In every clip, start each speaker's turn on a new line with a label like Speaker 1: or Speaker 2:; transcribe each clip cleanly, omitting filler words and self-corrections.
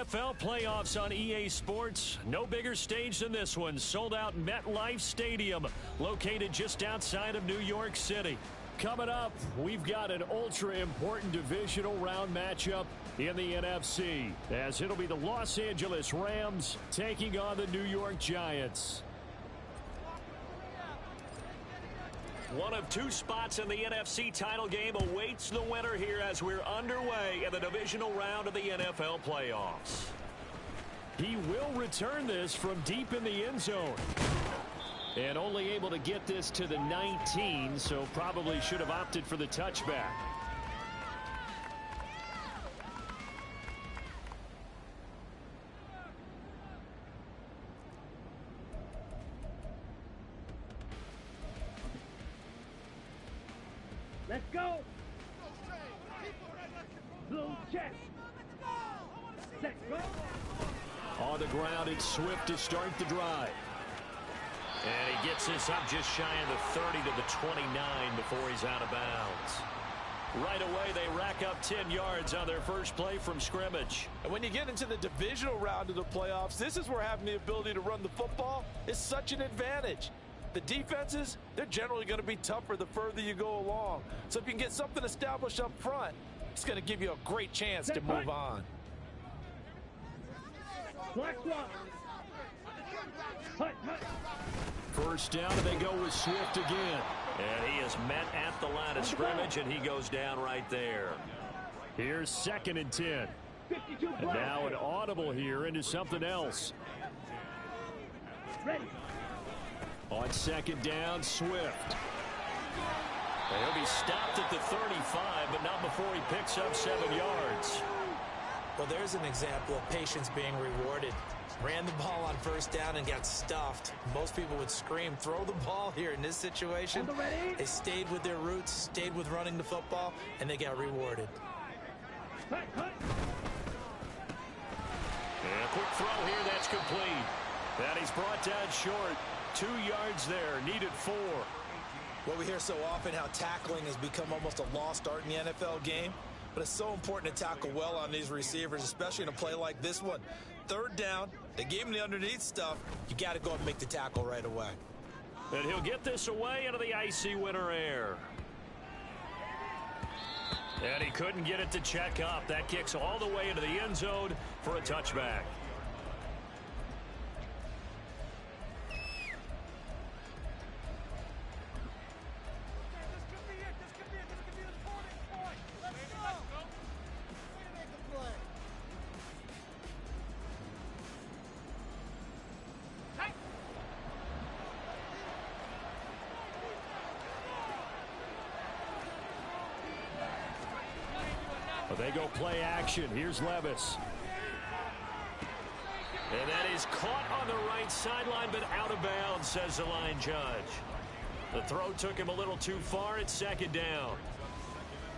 Speaker 1: NFL playoffs on EA Sports. No bigger stage than this one. Sold out MetLife Stadium, located just outside of New York City. Coming up, we've got an ultra-important divisional round matchup in the NFC, as it'll be the Los Angeles Rams taking on the New York Giants. One of two spots in the NFC title game awaits the winner here as we're underway in the divisional round of the NFL playoffs. He will return this from deep in the end zone. And only able to get this to the 19, so probably should have opted for the touchback.
Speaker 2: Let's go. Blue check. Set, go.
Speaker 1: On the ground, it's Swift to start the drive. And he gets this up just shy of the 30 to the 29 before he's out of bounds. Right away, they rack up 10 yards on their first play from scrimmage.
Speaker 3: And when you get into the divisional round of the playoffs, this is where having the ability to run the football is such an advantage. The defenses, they're generally going to be tougher the further you go along. So if you can get something established up front, it's going to give you a great chance to move on.
Speaker 2: Black swap. Hut, hut.
Speaker 1: First down, and they go with Swift again. And he is met at the line of scrimmage, and he goes down right there. Here's 2nd and 10. And now an audible here into something else.
Speaker 2: Ready.
Speaker 1: On 2nd down, Swift. And he'll be stopped at the 35, but not before he picks up 7 yards.
Speaker 4: Well, there's an example of patience being rewarded. Ran the ball on first down and got stuffed. Most people would scream, throw the ball here. In this situation, they stayed with their roots, stayed with running the football, and they got rewarded.
Speaker 1: And a quick throw here, that's complete. And he's brought down short. 2 yards there, needed 4.
Speaker 4: Well, we hear so often how tackling has become almost a lost art in the NFL game. But it's so important to tackle well on these receivers, especially in a play like this one. 3rd down, they gave him the underneath stuff. You got to go and make the tackle right away.
Speaker 1: And he'll get this away into the icy winter air. And he couldn't get it to check up. That kicks all the way into the end zone for a touchback. They go play action. Here's Levis. And that is caught on the right sideline, but out of bounds, says the line judge. The throw took him a little too far at 2nd down.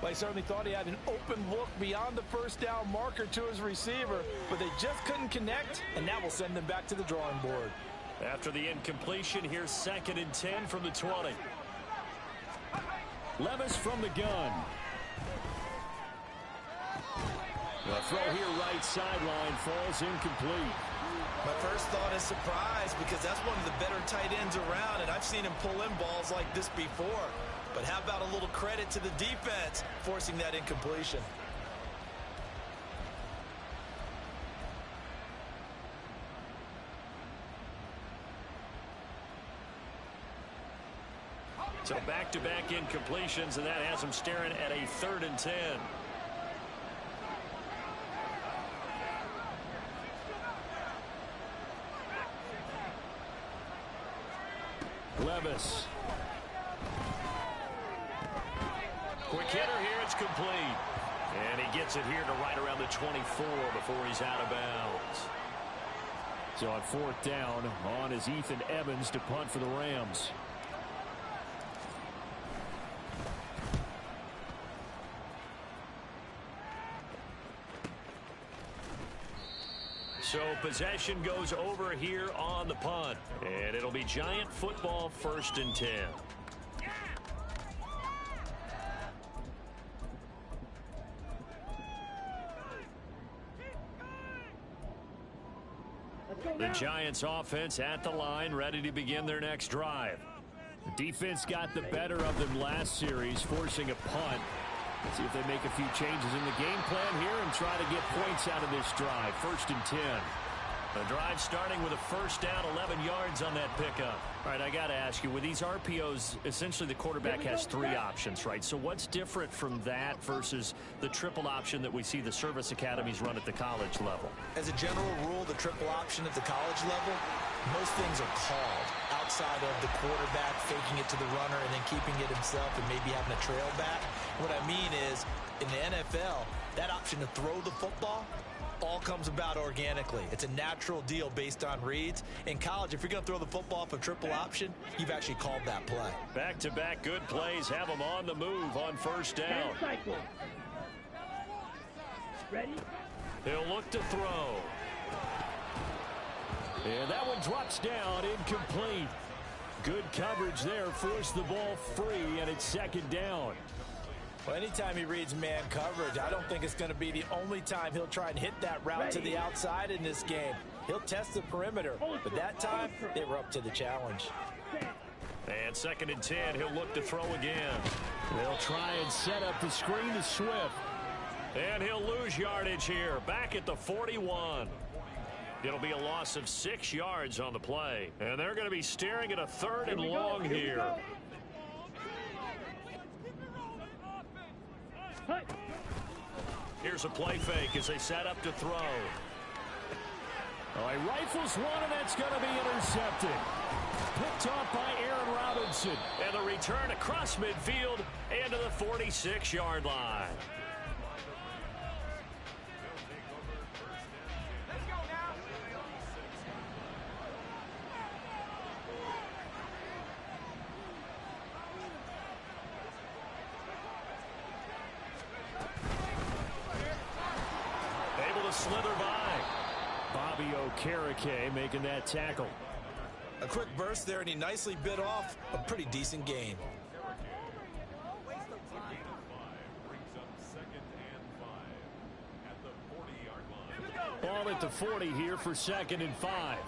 Speaker 3: Well, he certainly thought he had an open look beyond the first down marker to his receiver, but they just couldn't connect, and that will send them back to the drawing board.
Speaker 1: After the incompletion, here's 2nd and 10 from the 20. Levis from the gun. The throw here right sideline falls incomplete.
Speaker 4: My first thought is surprise because that's one of the better tight ends around, and I've seen him pull in balls like this before. But how about a little credit to the defense forcing that incompletion?
Speaker 1: So back-to-back incompletions, and that has him staring at a 3rd and 10. Levis. Quick hitter here, it's complete. And he gets it here to right around the 24 before he's out of bounds. So on 4th down, on is Ethan Evans to punt for the Rams. So possession goes over here on the punt. And it'll be Giant football, 1st and 10. The Giants offense at the line, ready to begin their next drive. The defense got the better of them last series, forcing a punt. Let's see if they make a few changes in the game plan here and try to get points out of this drive. 1st and 10. The drive starting with a first down, 11 yards on that pickup. All right, I got to ask you, with these RPOs, essentially the quarterback has 3 options, right? So what's different from that versus the triple option that we see the service academies run at the college level?
Speaker 4: As a general rule, the triple option at the college level, most things are called outside of the quarterback faking it to the runner and then keeping it himself and maybe having a trail back. What I mean is, in the NFL, that option to throw the football all comes about organically. It's a natural deal based on reads. In college, if you're going to throw the football for triple option, you've actually called that play.
Speaker 1: Back-to-back good plays have them on the move on first down.
Speaker 2: Ready?
Speaker 1: He'll look to throw. And that one drops down, incomplete. Good coverage there, forced the ball free, and it's 2nd down.
Speaker 4: Well, anytime he reads man coverage, I don't think it's going to be the only time he'll try and hit that route to the outside in this game. He'll test the perimeter, but that time, they were up to the challenge.
Speaker 1: And 2nd and 10, he'll look to throw again. They'll try and set up the screen to Swift. And he'll lose yardage here, back at the 41. It'll be a loss of 6 yards on the play. And they're going to be staring at a 3rd and long here. Here's a play fake as they set up to throw. Oh, he rifles one, and that's going to be intercepted. Picked off by Aaron Robinson. And the return across midfield and to the 46-yard line. Slither by. Bobby Okereke making that tackle.
Speaker 4: A quick burst there, and he nicely bit off a pretty decent gain.
Speaker 1: Ball at the 40 here for 2nd and 5.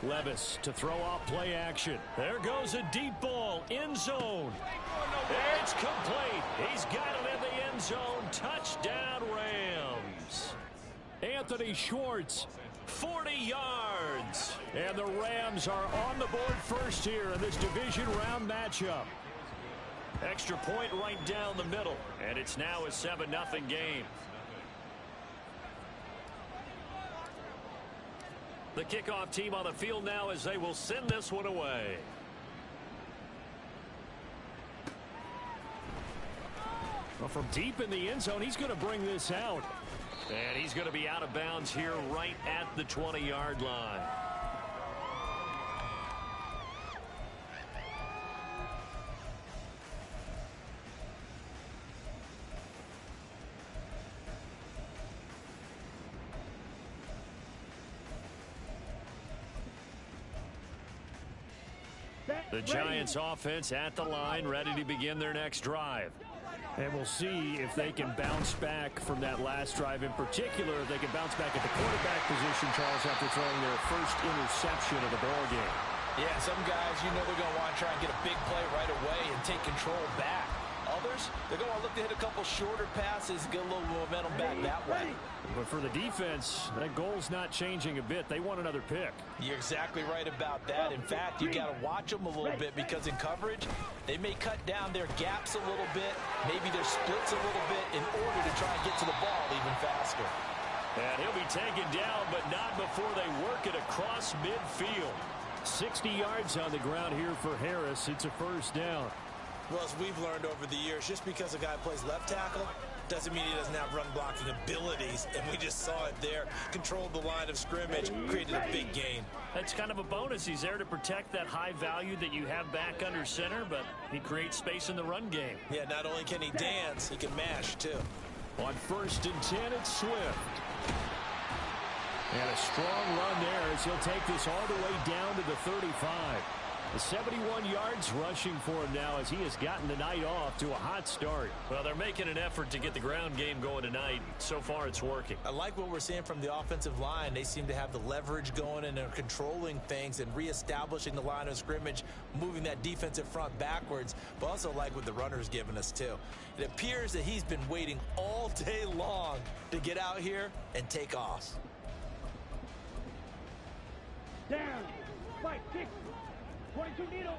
Speaker 1: Levis to throw off play action. There goes a deep ball, end zone. It's complete. He's got it in the end zone. Touchdown, Rams. Anthony Schwartz, 40 yards. And the Rams are on the board first here in this division round matchup. Extra point right down the middle. And it's now a 7-0 game. The kickoff team on the field now as they will send this one away. Well, from deep in the end zone, he's going to bring this out. And he's going to be out of bounds here right at the 20-yard line. The Giants offense at the line, ready to begin their next drive. And we'll see if they can bounce back from that last drive in particular, if they can bounce back at the quarterback position, Charles, after throwing their first interception of the ball game.
Speaker 4: Yeah, some guys, you know they're going to want to try and get a big play right away and take control back. Others, they're going to look to hit a couple shorter passes, get a little momentum back that way.
Speaker 1: But for the defense, that goal's not changing a bit. They want another pick.
Speaker 4: You're exactly right about that. In fact, you got to watch them a little bit because in coverage, they may cut down their gaps a little bit, maybe their splits a little bit in order to try and get to the ball even faster.
Speaker 1: And he'll be taken down, but not before they work it across midfield. 60 yards on the ground here for Harris. It's a first down.
Speaker 4: Well, as we've learned over the years, just because a guy plays left tackle doesn't mean he doesn't have run blocking abilities, and we just saw it there. Controlled the line of scrimmage, created a big gain.
Speaker 1: That's kind of a bonus. He's there to protect that high value that you have back under center, but he creates space in the run game.
Speaker 4: Yeah, not only can he dance, he can mash, too.
Speaker 1: On 1st and 10, it's Swift. And a strong run there as he'll take this all the way down to the 35. 71 yards rushing for him now as he has gotten the night off to a hot start. Well, they're making an effort to get the ground game going tonight. So far, it's working.
Speaker 4: I like what we're seeing from the offensive line. They seem to have the leverage going and they're controlling things and reestablishing the line of scrimmage, moving that defensive front backwards, but also like what the runner's giving us too. It appears that he's been waiting all day long to get out here and take off.
Speaker 2: Down. Fight. Kick. 22 needle.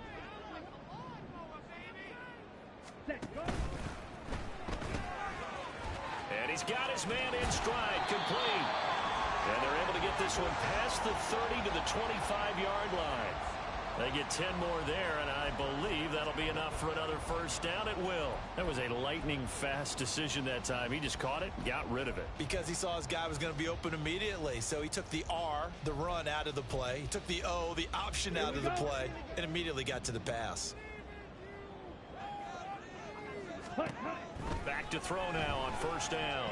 Speaker 2: Set. Go.
Speaker 1: And he's got his man in stride, complete. And they're able to get this one past the 30 to the 25-yard line. They get 10 more there, and I believe that'll be enough for another first down. It will. That was a lightning-fast decision that time. He just caught it and got rid of it.
Speaker 4: Because he saw his guy was going to be open immediately. So he took the R, the run, out of the play. He took the O, the option, out of the play, and immediately got to the pass.
Speaker 1: Back to throw now on first down.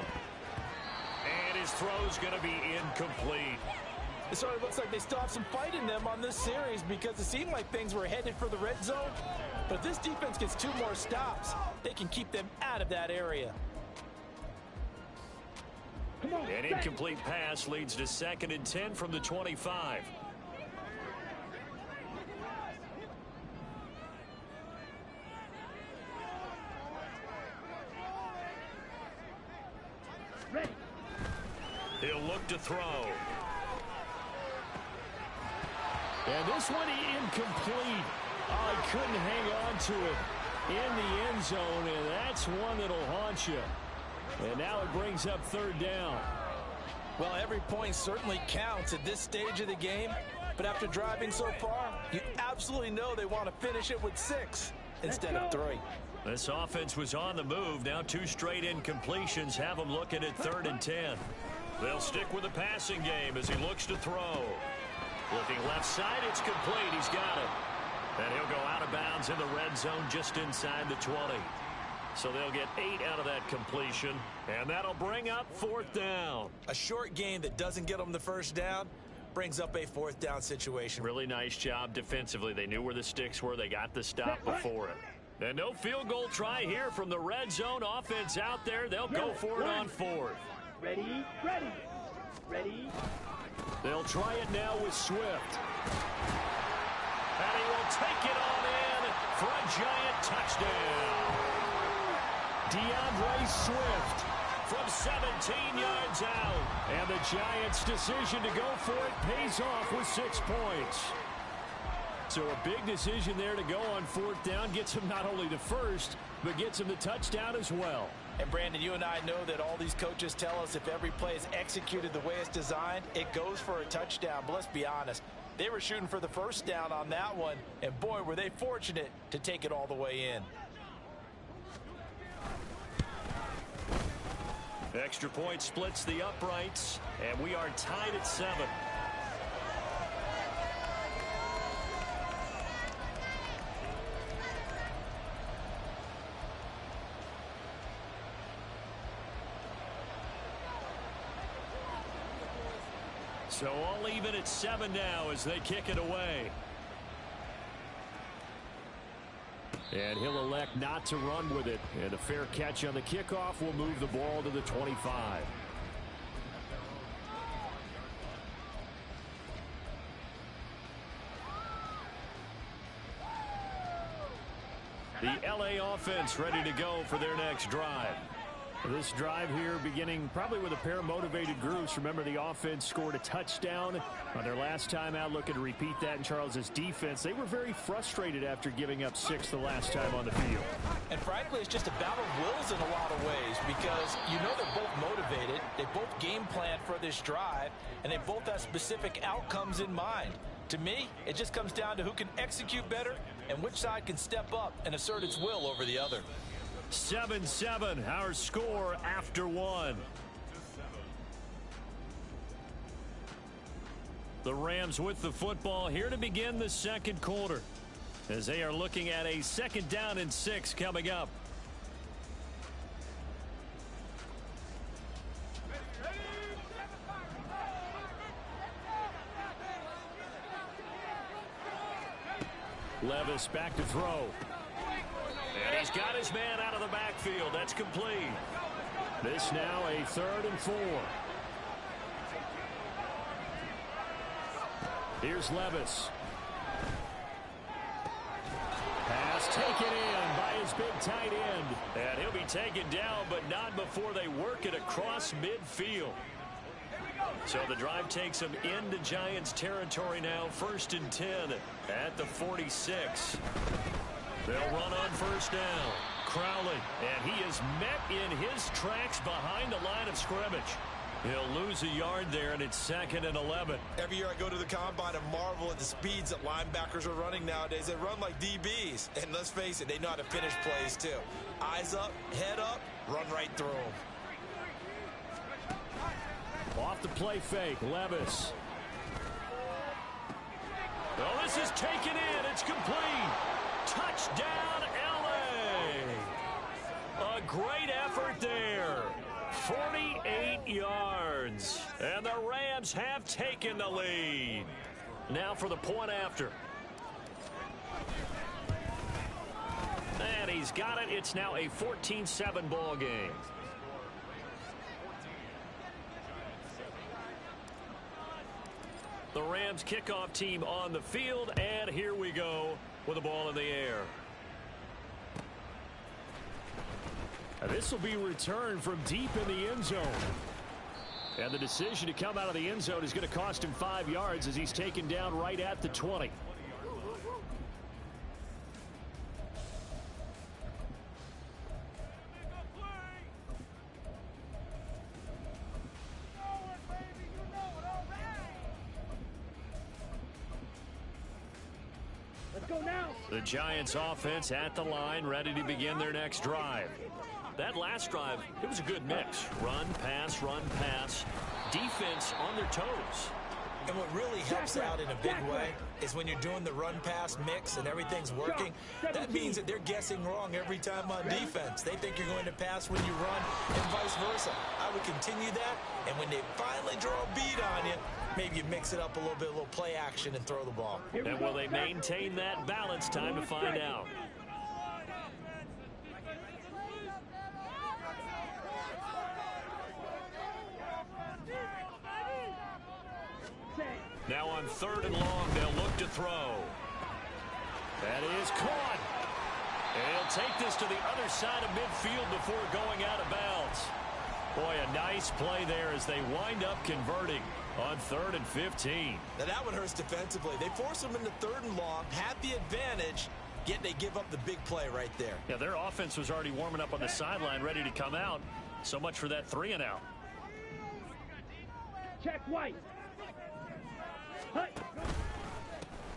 Speaker 1: And his throw's going to be incomplete.
Speaker 3: It sort of looks like they still have some fight in them on this series because it seemed like things were headed for the red zone. But if this defense gets 2 more stops, they can keep them out of that area.
Speaker 1: An incomplete pass leads to 2nd and 10 from the 25.
Speaker 2: Ready.
Speaker 1: He'll look to throw. And this one incomplete. Oh, he couldn't hang on to it in the end zone, and that's one that'll haunt you. And now it brings up 3rd down.
Speaker 3: Well, every point certainly counts at this stage of the game, but after driving so far, you absolutely know they want to finish it with 6 instead of 3.
Speaker 1: This offense was on the move. Now 2 straight incompletions have them looking at 3rd and 10. They'll stick with the passing game as he looks to throw. Looking left side, it's complete. He's got it. And he'll go out of bounds in the red zone just inside the 20. So they'll get 8 out of that completion, and that'll bring up 4th down.
Speaker 4: A short game that doesn't get them the first down brings up a 4th down situation.
Speaker 1: Really nice job defensively. They knew where the sticks were. They got the stop before it. And no field goal try here from the red zone. Offense out there. They'll go for it on 4th.
Speaker 2: Ready.
Speaker 1: They'll try it now with Swift. And he will take it on in for a giant touchdown. DeAndre Swift from 17 yards out. And the Giants' decision to go for it pays off with 6 points. So a big decision there to go on 4th down. Gets him not only the first, but gets him the touchdown as well.
Speaker 3: And Brandon, you and I know that all these coaches tell us if every play is executed the way it's designed, it goes for a touchdown. But let's be honest, they were shooting for the first down on that one, and boy, were they fortunate to take it all the way in.
Speaker 1: Extra point splits the uprights, and we are tied at 7. So all even at 7 now as they kick it away. And he'll elect not to run with it. And a fair catch on the kickoff will move the ball to the 25. The LA offense ready to go for their next drive. This drive here beginning probably with a pair of motivated groups. Remember, the offense scored a touchdown on their last time out. Looking to repeat that in Charles's defense. They were very frustrated after giving up 6 the last time on the field.
Speaker 3: And frankly, it's just a battle of wills in a lot of ways because you know they're both motivated. They both game plan for this drive, and they both have specific outcomes in mind. To me, it just comes down to who can execute better and which side can step up and assert its will over the other.
Speaker 1: 7-7, our score after 1. The Rams with the football here to begin the second quarter as they are looking at a 2nd down and 6 coming up. Levis back to throw. And he's got his man out of the backfield. That's complete. This now a 3rd and 4. Here's Levis. Pass taken in by his big tight end. And he'll be taken down, but not before they work it across midfield. So the drive takes them into Giants territory now. 1st and 10 at the 46. They'll run on 1st down. Crowley, and he is met in his tracks behind the line of scrimmage. He'll lose a yard there, and it's 2nd and 11.
Speaker 4: Every year I go to the combine and marvel at the speeds that linebackers are running nowadays. They run like DBs. And let's face it, they know how to finish plays too. Eyes up, head up, run right through them.
Speaker 1: Off the play fake, Levis. Oh, this is taken in. It's complete. Touchdown, L.A. A great effort there. 48 yards. And the Rams have taken the lead. Now for the point after. And he's got it. It's now a 14-7 ball game. The Rams kickoff team on the field, and here we go with the ball in the air. This will be returned from deep in the end zone. And the decision to come out of the end zone is going to cost him 5 yards as he's taken down right at the 20. The Giants offense at the line, ready to begin their next drive. That last drive, it was a good mix. Run, pass, defense on their toes.
Speaker 4: And what really helps out in a big way is when you're doing the run-pass mix and everything's working, that means that they're guessing wrong every time on defense. They think you're going to pass when you run and vice versa. I would continue that, and when they finally draw a beat on you, maybe you mix it up a little bit, a little play action and throw the ball.
Speaker 1: And will they maintain that balance? Time to find out. Now on 3rd and long, they'll look to throw. That is caught. And he'll take this to the other side of midfield before going out of bounds. Boy, a nice play there as they wind up converting on 3rd and 15.
Speaker 4: Now that one hurts defensively. They force them into 3rd and long, have the advantage, yet they give up the big play right there.
Speaker 1: Yeah, their offense was already warming up on the sideline, ready to come out. So much for that 3 and out.
Speaker 2: Check White.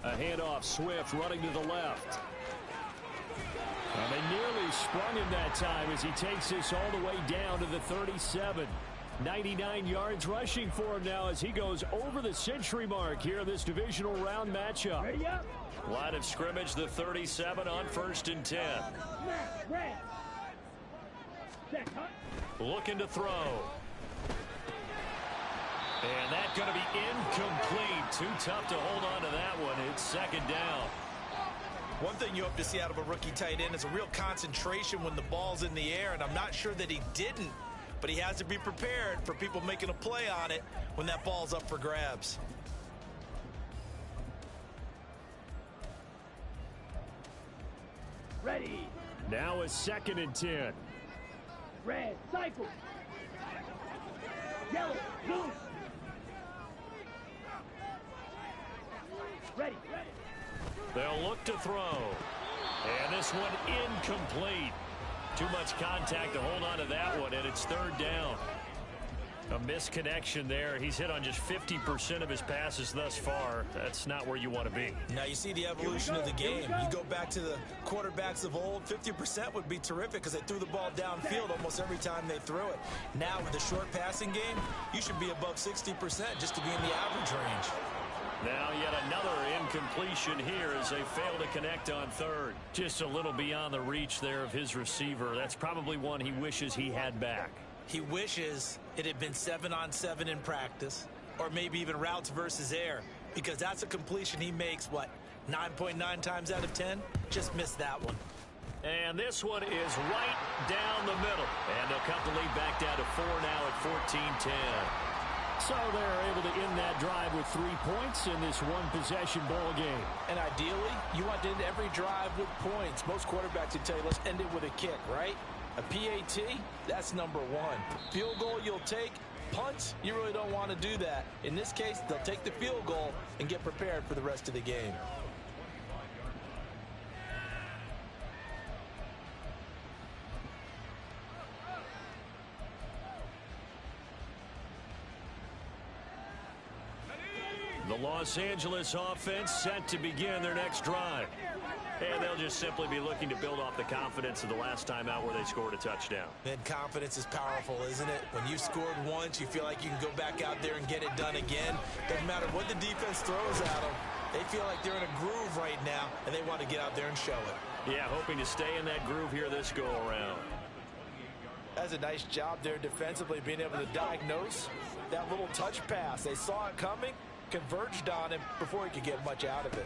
Speaker 1: A handoff, Swift running to the left. And they nearly sprung him that time as he takes this all the way down to the 37. 99 yards rushing for him now as he goes over the century mark here in this divisional round matchup.
Speaker 2: Ready up.
Speaker 1: Line of scrimmage, the 37 on 1st and 10.
Speaker 2: Red. Check,
Speaker 1: Looking to throw. And that's going to be incomplete. Too tough to hold on to that one. It's 2nd down.
Speaker 4: One thing you hope to see out of a rookie tight end is a real concentration when the ball's in the air, and I'm not sure that he didn't, but he has to be prepared for people making a play on it when that ball's up for grabs.
Speaker 2: Ready.
Speaker 1: Now a 2nd and 10.
Speaker 2: Red, cycle. Yellow, blue. Ready.
Speaker 1: They'll look to throw. And this one incomplete. Too much contact to hold on to that one, and it's 3rd down. A misconnection there. He's hit on just 50% of his passes thus far. That's not where you want to be.
Speaker 4: Now you see the evolution of the game. You go back to the quarterbacks of old, 50% would be terrific because they threw the ball downfield almost every time they threw it. Now with the short passing game, you should be above 60% just to be in the average range.
Speaker 1: Now yet another incompletion here as they fail to connect on 3rd. Just a little beyond the reach there of his receiver. That's probably one he wishes he had back.
Speaker 4: He wishes it had been 7-on-7 in practice, or maybe even routes versus air, because that's a completion he makes, 9.9 times out of 10, just missed that one.
Speaker 1: And this one is right down the middle. And they'll cut the lead back down to 4 now at 14-10.
Speaker 5: So they're able to end that drive with 3 points in this one-possession ball game.
Speaker 3: And ideally, you want to end every drive with points. Most quarterbacks would tell you, let's end it with a kick, right? A PAT, that's number one. Field goal you'll take. Punts, you really don't want to do that. In this case, they'll take the field goal and get prepared for the rest of the game.
Speaker 1: The Los Angeles offense set to begin their next drive. And they'll just simply be looking to build off the confidence of the last time out where they scored a touchdown.
Speaker 4: And confidence is powerful, isn't it? When you've scored once, you feel like you can go back out there and get it done again. Doesn't matter what the defense throws at them. They feel like they're in a groove right now, and they want to get out there and show it.
Speaker 1: Yeah, hoping to stay in that groove here this go-around.
Speaker 3: That's a nice job there defensively, being able to diagnose that little touch pass. They saw it coming, converged on him before he could get much out of it.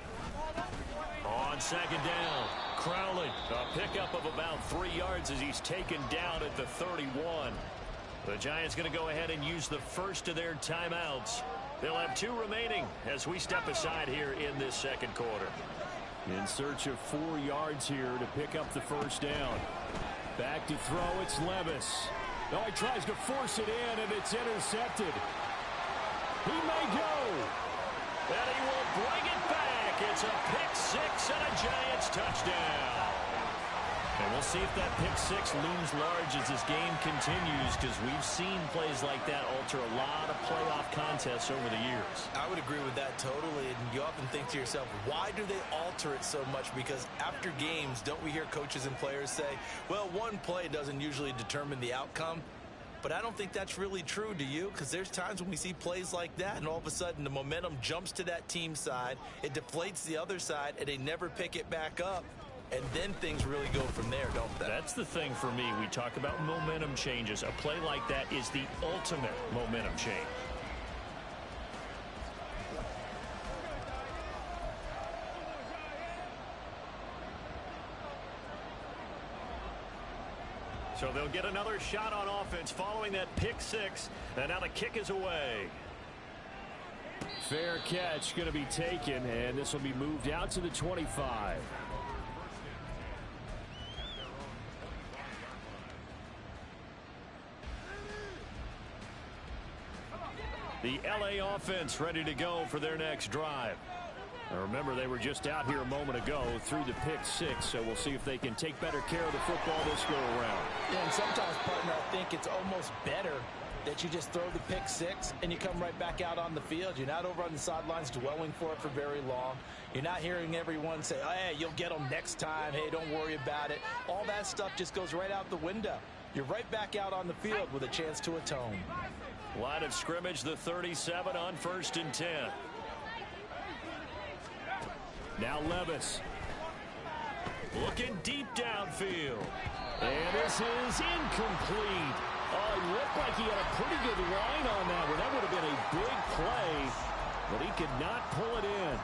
Speaker 1: On second down, Crowley, a pickup of about 3 yards as he's taken down at the 31. The Giants going to go ahead and use the first of their timeouts. They'll have 2 remaining as we step aside here in this second quarter.
Speaker 5: In search of 4 yards here to pick up the first down. Back to throw, it's Levis. Oh, he tries to force it in, and it's intercepted. He may go.
Speaker 1: And he will bring it back. It's a pick six and a Giants touchdown. And we'll see if that pick six looms large as this game continues, because we've seen plays like that alter a lot of playoff contests over the years.
Speaker 4: I would agree with that totally, and you often think to yourself, why do they alter it so much? Because after games, don't we hear coaches and players say, well, one play doesn't usually determine the outcome? But I don't think that's really true, do you? Because there's times when we see plays like that, and all of a sudden the momentum jumps to that team side, it deflates the other side, and they never pick it back up. And then things really go from there, don't they?
Speaker 1: That's the thing for me. We talk about momentum changes. A play like that is the ultimate momentum change. So they'll get another shot on offense following that pick six. And now the kick is away.
Speaker 5: Fair catch going to be taken, and this will be moved out to the 25.
Speaker 1: The LA offense ready to go for their next drive. Now remember, they were just out here a moment ago through the pick six, so we'll see if they can take better care of the football this go around.
Speaker 3: Yeah, and sometimes, partner, I think it's almost better that you just throw the pick six and you come right back out on the field. You're not over on the sidelines dwelling for it for very long. You're not hearing everyone say, oh, hey, you'll get them next time. Hey, don't worry about it. All that stuff just goes right out the window. You're right back out on the field with a chance to atone.
Speaker 1: Line of scrimmage, the 37 on 1st and 10.
Speaker 5: Now Levis.
Speaker 1: Looking deep downfield.
Speaker 5: And this is incomplete. Oh, he looked like he had a pretty good line on that one. That would have been a big play, but he could not pull it in.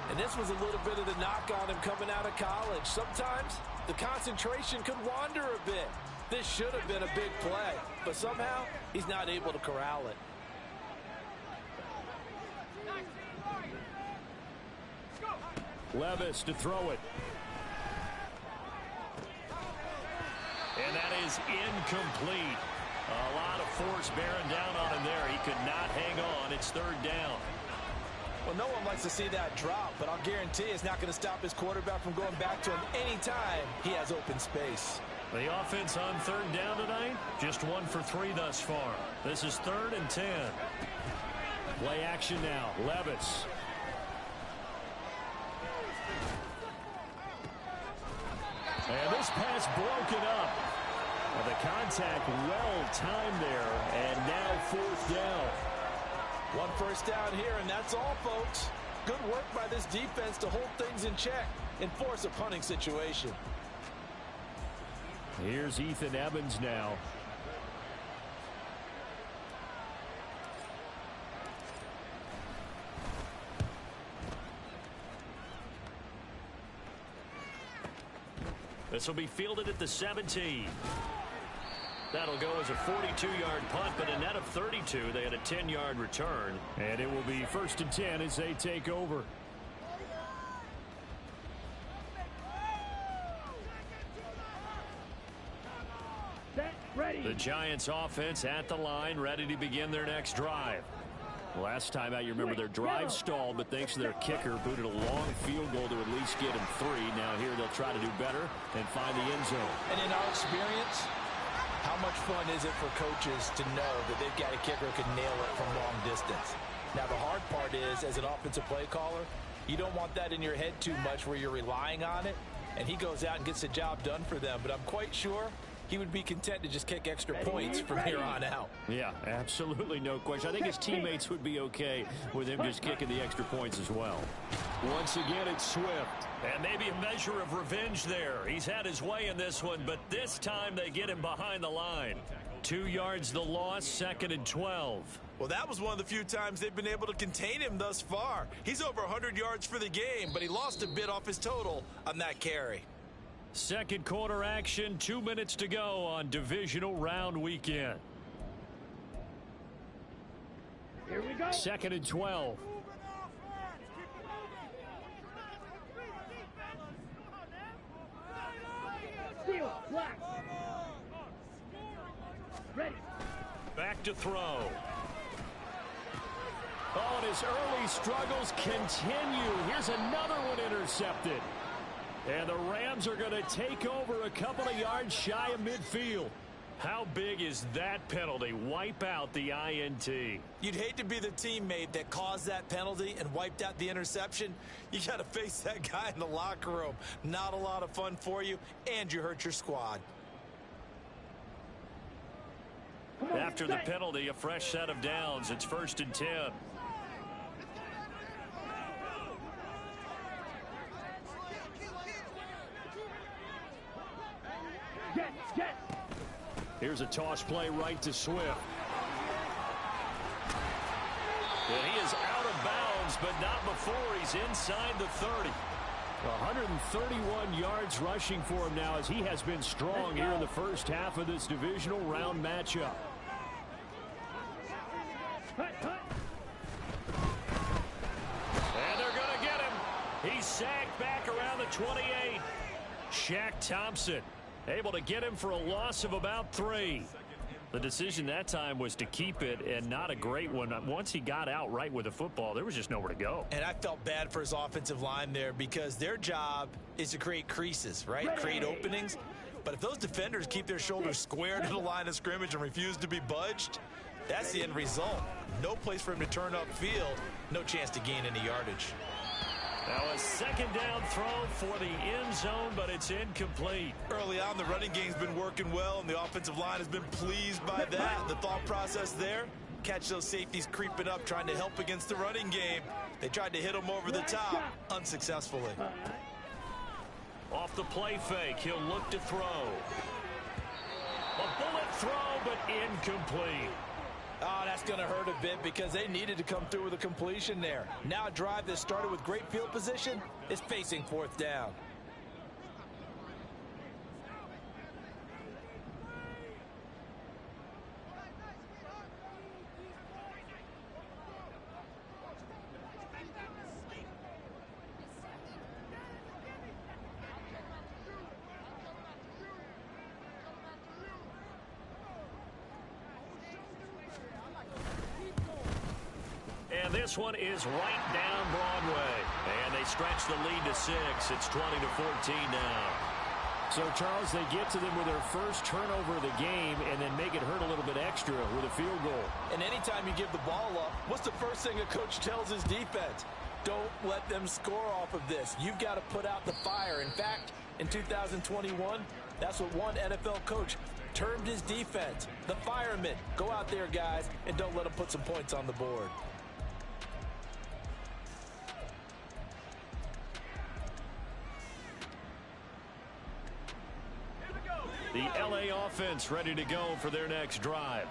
Speaker 3: And this was a little bit of the knock on him coming out of college. Sometimes the concentration could wander a bit. This should have been a big play, but somehow he's not able to corral it.
Speaker 5: Levis to throw it.
Speaker 1: And that is incomplete. A lot of force bearing down on him there. He could not hang on. It's 3rd down.
Speaker 3: Well, no one likes to see that drop, but I'll guarantee it's not going to stop his quarterback from going back to him anytime he has open space.
Speaker 1: The offense on 3rd down tonight, just 1 for 3 thus far. This is 3rd and 10.
Speaker 5: Play action now. Levis. And this pass broken up. Well, the contact well timed there, and now 4th down.
Speaker 3: 1 first down here, and that's all, folks. Good work by this defense to hold things in check and force a punting situation.
Speaker 5: Here's Ethan Evans now.
Speaker 1: This will be fielded at the 17. That'll go as a 42-yard punt, but a net of 32. They had a 10-yard return.
Speaker 5: And it will be 1st and 10 as they take over.
Speaker 2: Set, ready.
Speaker 1: The Giants offense at the line, ready to begin their next drive. Last time out, you remember their drive stalled, but thanks to their kicker, booted a long field goal to at least get him 3. Now here they'll try to do better and find the end zone.
Speaker 4: And in our experience, how much fun is it for coaches to know that they've got a kicker who can nail it from long distance? Now, the hard part is, as an offensive play caller, you don't want that in your head too much where you're relying on it, and he goes out and gets the job done for them. But I'm quite sure he would be content to just kick extra points from here on out.
Speaker 5: Yeah, absolutely no question. I think his teammates would be okay with him just kicking the extra points as well. Once again, it's Swift.
Speaker 1: And maybe a measure of revenge there. He's had his way in this one, but this time they get him behind the line. 2 yards the loss, 2nd and 12.
Speaker 4: Well, that was one of the few times they've been able to contain him thus far. He's over 100 yards for the game, but he lost a bit off his total on that carry.
Speaker 1: Second quarter action, 2 minutes to go on divisional round weekend.
Speaker 2: Here we go.
Speaker 5: 2nd and 12.
Speaker 2: Steal, black. Ready.
Speaker 1: Back to throw. Oh, and his early struggles continue. Here's another one intercepted. And the Rams are going to take over a couple of yards shy of midfield. How big is that penalty? Wipe out the INT.
Speaker 4: You'd hate to be the teammate that caused that penalty and wiped out the interception. You got to face that guy in the locker room. Not a lot of fun for you, and you hurt your squad.
Speaker 1: After the penalty, a fresh set of downs. It's 1st and 10.
Speaker 2: Get.
Speaker 5: Here's a toss play right to Swift.
Speaker 1: And he is out of bounds, but not before he's inside the 30.
Speaker 5: 131 yards rushing for him now as he has been strong here in the first half of this divisional round matchup.
Speaker 1: And they're going to get him. He's sacked back around the 28. Shaq Thompson able to get him for a loss of about 3. The decision that time was to keep it, and not a great one. Once he got out right with the football, there was just nowhere to go.
Speaker 4: And I felt bad for his offensive line there because their job is to create creases, right? Create openings. But if those defenders keep their shoulders square to the line of scrimmage and refuse to be budged, that's the end result. No place for him to turn upfield. No chance to gain any yardage.
Speaker 1: Now a second down throw for the end zone, but it's incomplete.
Speaker 4: Early on, the running game's been working well, and the offensive line has been pleased by that. The thought process there, catch those safeties creeping up, trying to help against the running game. They tried to hit him over the top, unsuccessfully.
Speaker 1: Off the play fake, he'll look to throw. A bullet throw, but incomplete.
Speaker 4: Oh, that's going to hurt a bit because they needed to come through with a completion there. Now a drive that started with great field position is facing 4th down.
Speaker 1: And this one is right down Broadway. And they stretch the lead to 6. It's 20-14 now.
Speaker 5: So, Charles, they get to them with their first turnover of the game and then make it hurt a little bit extra with a field goal.
Speaker 4: And anytime you give the ball up, what's the first thing a coach tells his defense? Don't let them score off of this. You've got to put out the fire. In fact, in 2021, that's what one NFL coach termed his defense. The firemen. Go out there, guys, and don't let them put some points on the board.
Speaker 1: The LA offense ready to go for their next drive.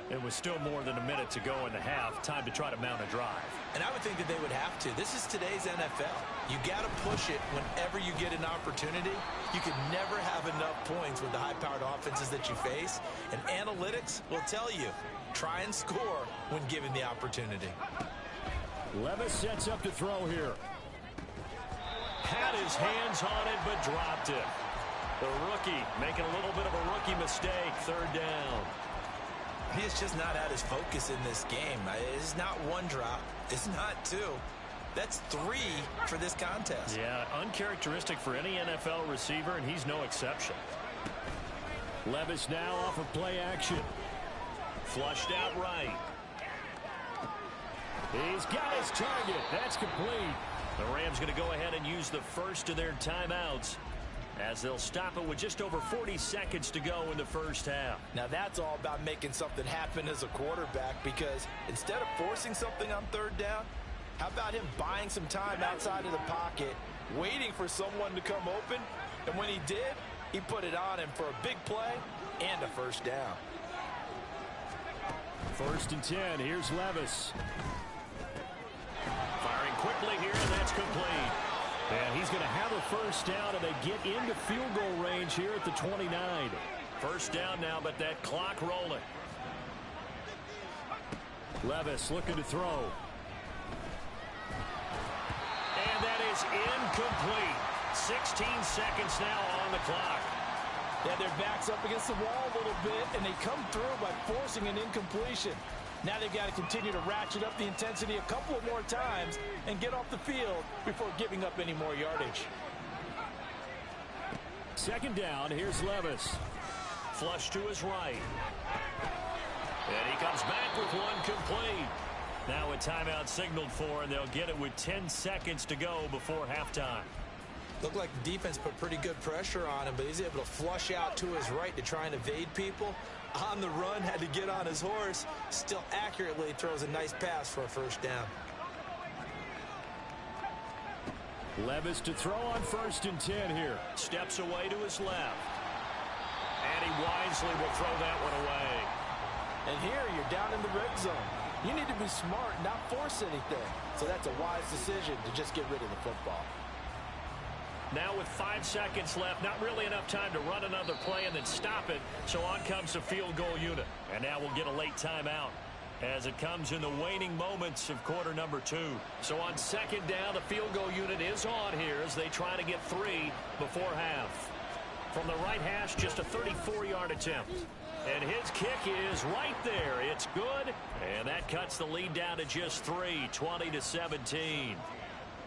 Speaker 1: It was still more than a minute to go in the half. Time to try to mount a drive.
Speaker 4: And I would think that they would have to. This is today's NFL. You got to push it whenever you get an opportunity. You can never have enough points with the high-powered offenses that you face. And analytics will tell you, try and score when given the opportunity.
Speaker 5: Levis sets up to throw here.
Speaker 1: Had his hands on it, but dropped it. The rookie making a little bit of a rookie mistake. Third down.
Speaker 4: He has just not had his focus in this game. It's not one drop. It's not two. That's 3 for this contest.
Speaker 1: Yeah, uncharacteristic for any NFL receiver, and he's no exception.
Speaker 5: Levis now off of play action.
Speaker 1: Flushed out right.
Speaker 5: He's got his target. That's complete.
Speaker 1: The Rams going to go ahead and use the first of their timeouts, as they'll stop it with just over 40 seconds to go in the first half.
Speaker 4: Now that's all about making something happen as a quarterback, because instead of forcing something on third down, how about him buying some time outside of the pocket, waiting for someone to come open, and when he did, he put it on him for a big play and a first down.
Speaker 5: 1st and 10. Here's Levis.
Speaker 1: Firing quickly here, and that's complete.
Speaker 5: And he's going to have a first down, and they get into field goal range here at the 29.
Speaker 1: First down now, but that clock rolling.
Speaker 5: Levis looking to throw.
Speaker 1: And that is incomplete. 16 seconds now on the clock.
Speaker 3: Yeah, their back's up against the wall a little bit, and they come through by forcing an incompletion. Now they've got to continue to ratchet up the intensity a couple of more times and get off the field before giving up any more yardage.
Speaker 5: 2nd down, here's Levis.
Speaker 1: Flush to his right. And he comes back with one complete. Now a timeout signaled for, and they'll get it with 10 seconds to go before halftime.
Speaker 4: Looked like the defense put pretty good pressure on him, but he's able to flush out to his right to try and evade people. On the run, had to get on his horse. Still accurately throws a nice pass for a first down.
Speaker 5: Levis to throw on 1st and 10 here.
Speaker 1: Steps away to his left. And he wisely will throw that one away.
Speaker 3: And here you're down in the red zone. You need to be smart, not force anything. So that's a wise decision to just get rid of the football.
Speaker 1: Now with 5 seconds left, not really enough time to run another play and then stop it. So on comes the field goal unit. And now we'll get a late timeout as it comes in the waning moments of quarter number 2. So on 2nd down, the field goal unit is on here as they try to get 3 before half. From the right hash, just a 34-yard attempt. And his kick is right there. It's good. And that cuts the lead down to just 3, 20-17.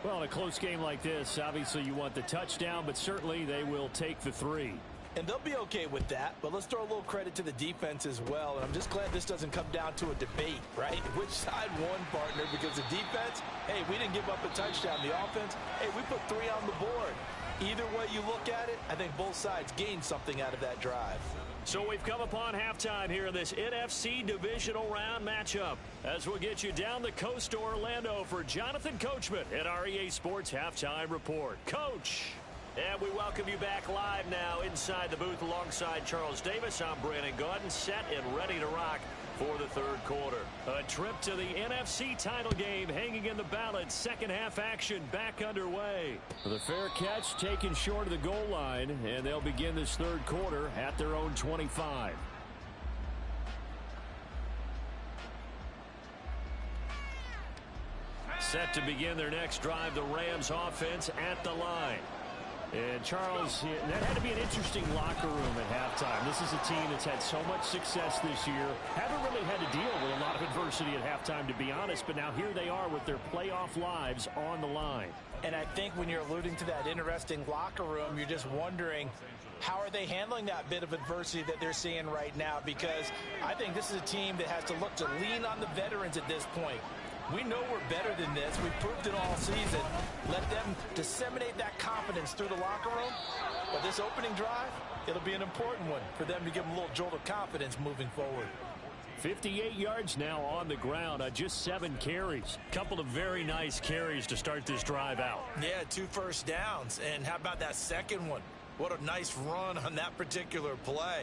Speaker 5: Well, in a close game like this, obviously you want the touchdown, but certainly they will take the 3.
Speaker 3: And they'll be okay with that, but let's throw a little credit to the defense as well. And I'm just glad this doesn't come down to a debate, right? Which side won, partner? Because the defense, hey, we didn't give up a touchdown. The offense, hey, we put 3 on the board. Either way you look at it, I think both sides gained something out of that drive.
Speaker 1: So we've come upon halftime here in this NFC divisional round matchup, as we'll get you down the coast to Orlando for Jonathan Coachman at our EA Sports Halftime Report. Coach! And we welcome you back live now inside the booth alongside Charles Davis. I'm Brandon Gaudin, set and ready to rock for the 3rd quarter. A trip to the NFC title game hanging in the balance. 2nd half action back underway.
Speaker 5: The fair catch taken short of the goal line, and they'll begin this 3rd quarter at their own 25.
Speaker 1: Set to begin their next drive, the Rams offense at the line.
Speaker 5: And Charles, that had to be an interesting locker room at halftime. This is a team that's had so much success this year. Haven't really had to deal with a lot of adversity at halftime, to be honest. But now here they are with their playoff lives on the line.
Speaker 3: And I think when you're alluding to that interesting locker room, you're just wondering, how are they handling that bit of adversity that they're seeing right now? Because I think this is a team that has to look to lean on the veterans at this point. We know we're better than this. We've proved it all season. Let them disseminate that confidence through the locker room. But this opening drive, it'll be an important one for them to give them a little jolt of confidence moving forward.
Speaker 5: 58 yards now on the ground on just 7 carries.
Speaker 1: Couple of very nice carries to start this drive out.
Speaker 4: Yeah, 2 first downs. And how about that second one? What a nice run on that particular play.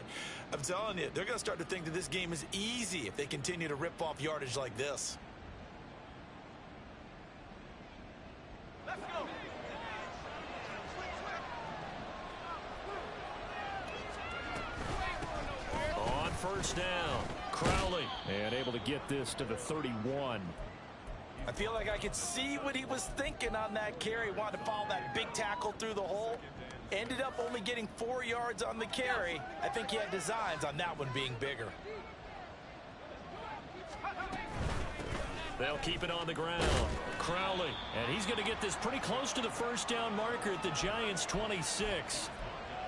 Speaker 4: I'm telling you, they're going to start to think that this game is easy if they continue to rip off yardage like this.
Speaker 2: Let's go.
Speaker 1: On first down, Crowley.
Speaker 5: And able to get this to the 31.
Speaker 3: I feel like I could see what he was thinking on that carry. Wanted to follow that big tackle through the hole. Ended up only getting 4 yards on the carry. I think he had designs on that one being bigger.
Speaker 1: They'll keep it on the ground. Crowley. And he's going to get this pretty close to the first down marker at the Giants' 26.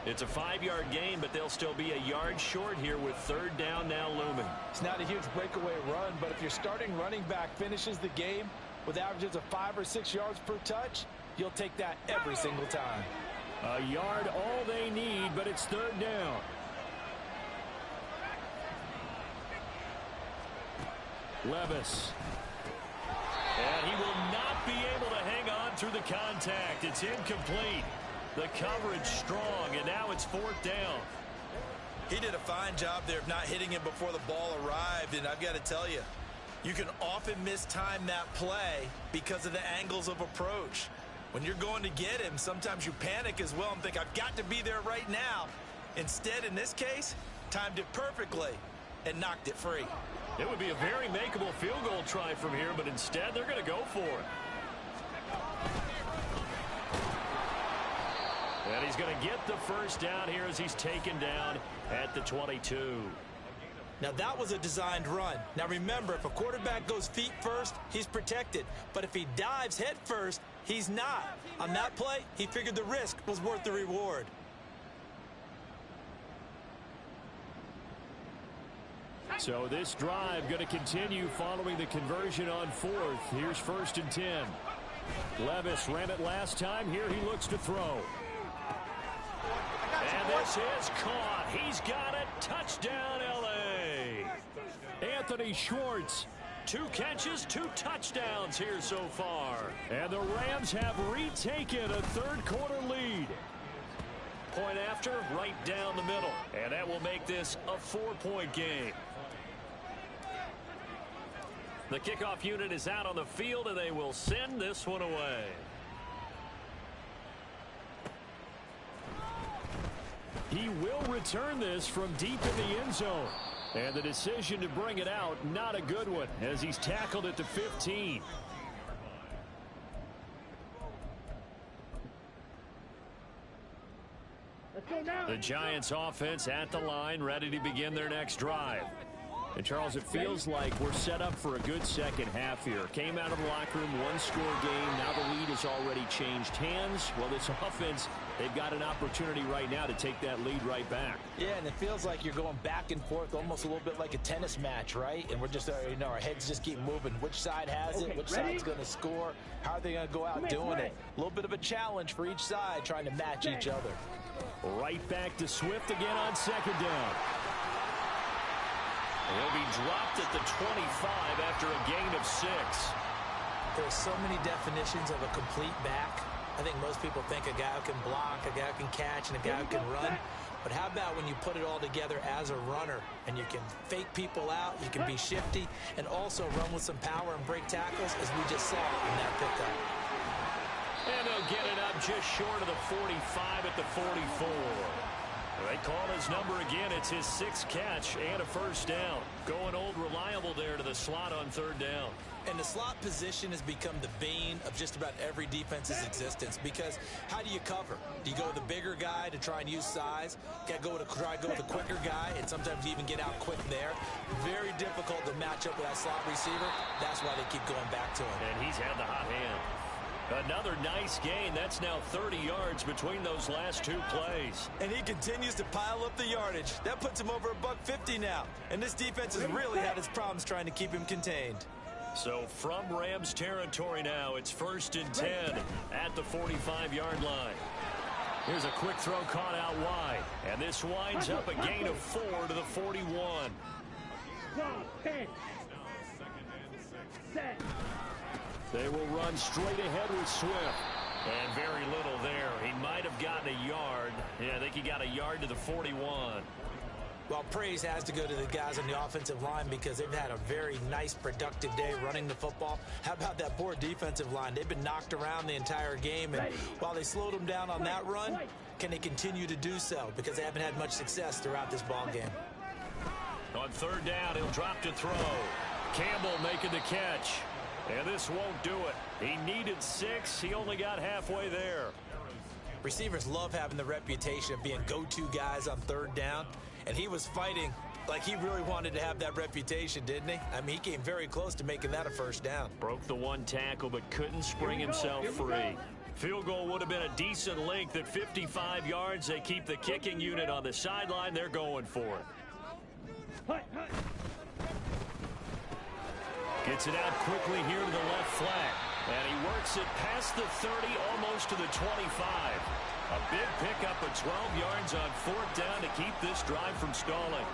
Speaker 1: It's a 5-yard gain, but they'll still be a yard short here with third down now looming.
Speaker 3: It's not a huge breakaway run, but if your starting running back finishes the game with averages of 5 or 6 yards per touch, you'll take that every single time.
Speaker 5: A yard all they need, but it's third down. Levis.
Speaker 1: And he will not be able to hang on through the contact. It's incomplete. The coverage strong, and now it's fourth down.
Speaker 4: He did a fine job there of not hitting him before the ball arrived, and I've got to tell you, you can often mistime that play because of the angles of approach. When you're going to get him, sometimes you panic as well and think, I've got to be there right now. Instead, in this case, timed it perfectly and knocked it free.
Speaker 1: It would be a very makeable field goal try from here, but instead they're going to go for it. And he's going to get the first down here as he's taken down at the 22.
Speaker 4: Now, that was a designed run. Now, remember, if a quarterback goes feet first, he's protected. But if he dives head first, he's not. On that play, he figured the risk was worth the reward.
Speaker 5: So this drive going to continue following the conversion on fourth. Here's first and 10. Levis ran it last time. Here he looks to throw.
Speaker 1: And this is caught. He's got it. Touchdown, L.A.
Speaker 5: Anthony Schwartz.
Speaker 1: 2 catches, 2 touchdowns here so far.
Speaker 5: And the Rams have retaken a third-quarter lead.
Speaker 1: Point after, right down the middle. And that will make this a 4-point game. The kickoff unit is out on the field, and they will send this one away.
Speaker 5: He will return this from deep in the end zone. And the decision to bring it out, not a good one, as he's tackled at the 15.
Speaker 2: Let's go now.
Speaker 1: The Giants offense at the line, ready to begin their next drive.
Speaker 5: And Charles, it feels like we're set up for a good second half here. Came out of the locker room, 1-score game. Now the lead has already changed hands. Well, this offense, they've got an opportunity right now to take that lead right back.
Speaker 3: Yeah, and it feels like you're going back and forth, almost a little bit like a tennis match, right? And we're just, our heads just keep moving. Which side has it? Which side's going to score? How are they going to go out doing it? A little bit of a challenge for each side, trying to match each other.
Speaker 5: Right back to Swift again on second down.
Speaker 1: He'll be dropped at the 25 after a gain of 6.
Speaker 4: There's so many definitions of a complete back. I think most people think a guy who can block, a guy who can catch, and a guy who can run. But how about when you put it all together as a runner and you can fake people out, you can be shifty, and also run with some power and break tackles, as we just saw in that pickup.
Speaker 1: And they'll get it up just short of the 45 at the 44. They call his number again. It's his 6th catch and a first down. Going old reliable there to the slot on third down.
Speaker 4: And the slot position has become the bane of just about every defense's existence, because how do you cover? Do you go with the bigger guy to try and use size? Try to go with the quicker guy, and sometimes you even get out quick there. Very difficult to match up with that slot receiver. That's why they keep going back to him.
Speaker 1: And he's had the hot hand. Another nice gain. That's now 30 yards between those last 2 plays.
Speaker 4: And he continues to pile up the yardage. That puts him over $150 now. And this defense has really had its problems trying to keep him contained.
Speaker 1: So from Rams territory now, it's first and 10 at the 45-yard line. Here's a quick throw caught out wide. And this winds up a gain of 4 to the 41.
Speaker 2: 10. Set.
Speaker 5: They will run straight ahead with Swift.
Speaker 1: And very little there. He might have gotten a yard, and like he got a yard to the 41.
Speaker 4: Well, praise has to go to the guys on the offensive line because they've had a very nice, productive day running the football. How about that poor defensive line? They've been knocked around the entire game, and while they slowed them down on that run, can they continue to do so? Because they haven't had much success throughout this ball game.
Speaker 1: On third down, he'll drop to throw. Campbell making the catch. And this won't do it. He needed 6. He only got halfway there.
Speaker 4: Receivers love having the reputation of being go-to guys on third down. And he was fighting like he really wanted to have that reputation, didn't he? I mean, he came very close to making that a first down.
Speaker 1: Broke the one tackle, but couldn't spring himself free. Field goal would have been a decent length at 55 yards. They keep the kicking unit on the sideline. They're going for it. Gets it out quickly here to the left flat. And he works it past the 30, almost to the 25. A big pickup of 12 yards on fourth down to keep this drive from stalling.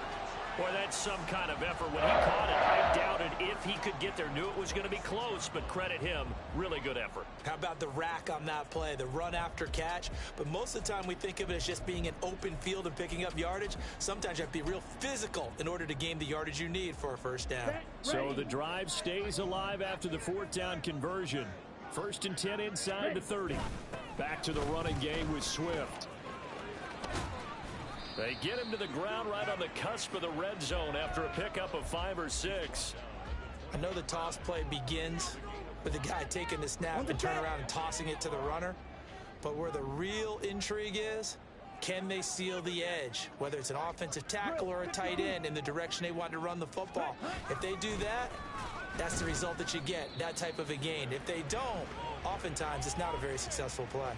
Speaker 1: Boy, that's some kind of effort. When he caught it, I doubted if he could get there. Knew it was going to be close, but credit him. Really good effort.
Speaker 4: How about the rack on that play, the run after catch? But most of the time we think of it as just being an open field and picking up yardage. Sometimes you have to be real physical in order to gain the yardage you need for a first down.
Speaker 5: So the drive stays alive after the fourth down conversion. 1st and 10 inside the 30. Back to the running game with Swift. They get him to the ground right on the cusp of the red zone after a pickup of 5 or 6.
Speaker 4: I know the toss play begins with the guy taking the snap and turning around and tossing it to the runner. But where the real intrigue is, can they seal the edge? Whether it's an offensive tackle or a tight end in the direction they want to run the football. If they do that, that's the result that you get, that type of a gain. If they don't, oftentimes it's not a very successful play.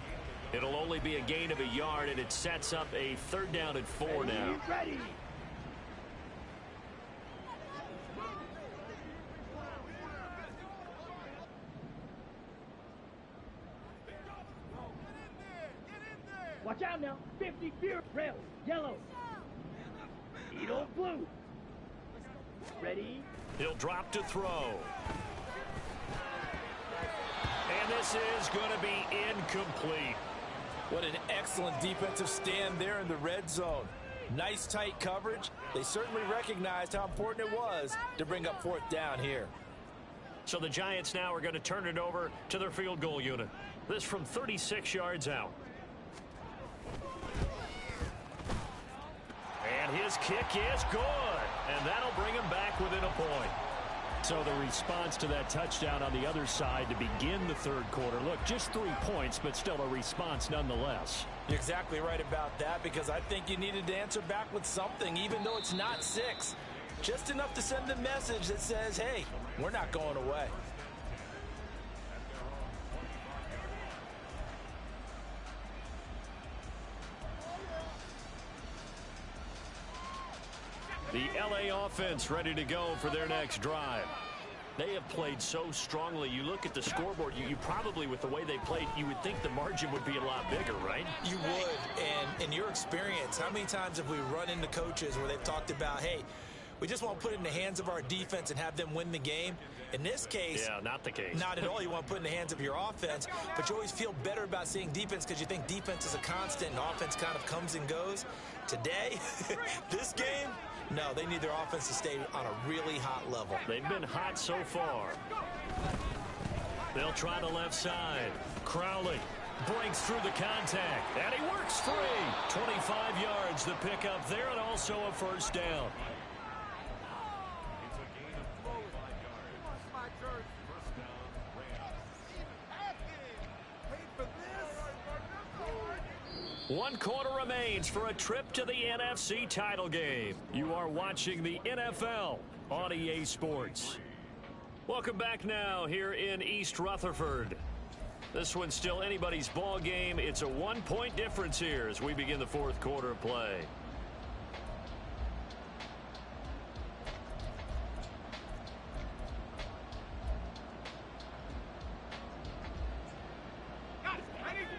Speaker 1: It'll only be a gain of a yard, and it sets up a 3rd down and 4 now.
Speaker 2: Ready. Watch out now. 50 fear rail. Yellow. Eagle blue. Ready.
Speaker 1: He'll drop to throw. And this is going to be incomplete.
Speaker 3: What an excellent defensive stand there in the red zone. Nice tight coverage. They certainly recognized how important it was to bring up 4th down here.
Speaker 1: So the Giants now are going to turn it over to their field goal unit. This from 36 yards out. And his kick is good. And that'll bring him back within a point.
Speaker 5: So the response to that touchdown on the other side to begin the 3rd quarter. Look, just 3 points, but still a response nonetheless.
Speaker 3: You're exactly right about that, because I think you needed to answer back with something, even though it's not 6. Just enough to send a message that says, hey, we're not going away.
Speaker 1: The LA offense ready to go for their next drive. They have played so strongly. You look at the scoreboard, you probably, with the way they played, you would think the margin would be a lot bigger, right?
Speaker 4: You would. And in your experience, how many times have we run into coaches where they've talked about, hey, we just want to put it in the hands of our defense and have them win the game? In this case,
Speaker 1: yeah, not the case.
Speaker 4: Not at all. You want to put it in the hands of your offense, but you always feel better about seeing defense because you think defense is a constant and offense kind of comes and goes. Today, this game, no, they need their offense to stay on a really hot level.
Speaker 1: They've been hot so far. They'll try the left side. Crowley breaks through the contact, and he works free. 25 yards the pickup there, and also a 1st down. One quarter remains for a trip to the NFC title game. You are watching the NFL on EA Sports. Welcome back now here in East Rutherford. This one's still anybody's ball game. It's a 1-point difference here as we begin the 4th quarter of play.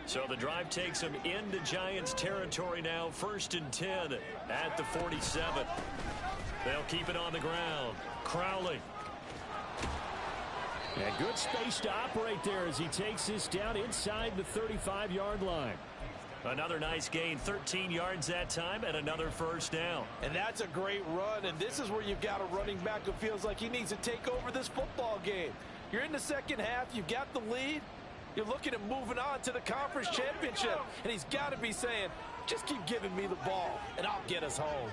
Speaker 1: So the drive takes them into Giants territory now. 1st and 10 at the 47. They'll keep it on the ground. Crowley.
Speaker 5: And good space to operate there as he takes this down inside the 35-yard line.
Speaker 1: Another nice gain, 13 yards that time, and another first down.
Speaker 3: And that's a great run, and this is where you've got a running back who feels like he needs to take over this football game. You're in the second half, you've got the lead, you're looking at moving on to the conference championship, and he's got to be saying, just keep giving me the ball, and I'll get us home.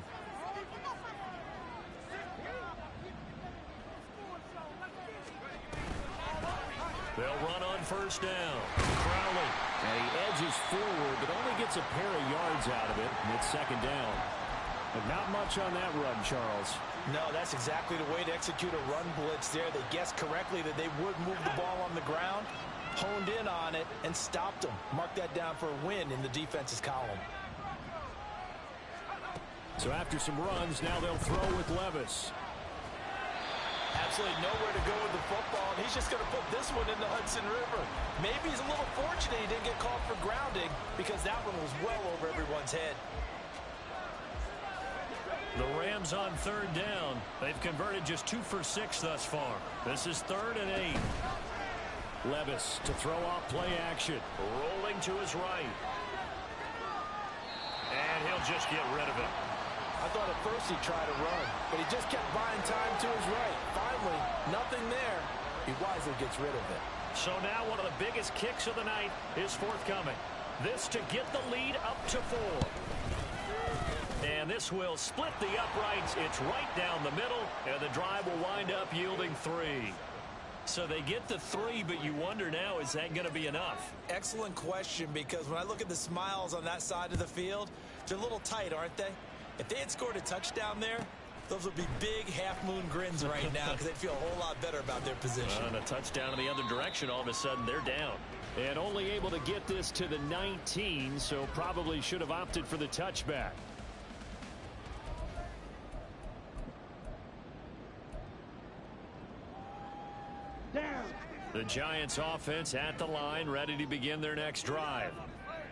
Speaker 1: They'll run on first down. Crowley.
Speaker 5: And he edges forward, but only gets a pair of yards out of it, and it's second down. But not much on that run, Charles.
Speaker 4: No, that's exactly the way to execute a run blitz there. They guessed correctly that they would move the ball on the ground, honed in on it, and stopped them. Mark that down for a win in the defense's column.
Speaker 5: So after some runs, now they'll throw with Levis.
Speaker 3: Absolutely nowhere to go with the football, and he's just going to put this one in the Hudson River. Maybe he's a little fortunate he didn't get called for grounding because that one was well over everyone's head.
Speaker 1: The Rams on third down. They've converted just 2 for 6 thus far. This is 3rd and 8.
Speaker 5: Levis to throw off play action.
Speaker 1: Rolling to his right. And he'll just get rid of it.
Speaker 3: I thought at first he'd try to run, but he just kept buying time to his right. Finally, nothing there. He wisely gets rid of it.
Speaker 1: So now one of the biggest kicks of the night is forthcoming. This to get the lead up to 4. And this will split the uprights. It's right down the middle, and the drive will wind up yielding 3. So they get the 3, but you wonder now, is that going to be enough?
Speaker 4: Excellent question, because when I look at the smiles on that side of the field, they're a little tight, aren't they? If they had scored a touchdown there, those would be big half-moon grins right now because they'd feel a whole lot better about their position.
Speaker 1: And a touchdown in the other direction, all of a sudden they're down.
Speaker 5: And only able to get this to the 19, so probably should have opted for the touchback.
Speaker 2: Down.
Speaker 1: The Giants offense at the line, ready to begin their next drive.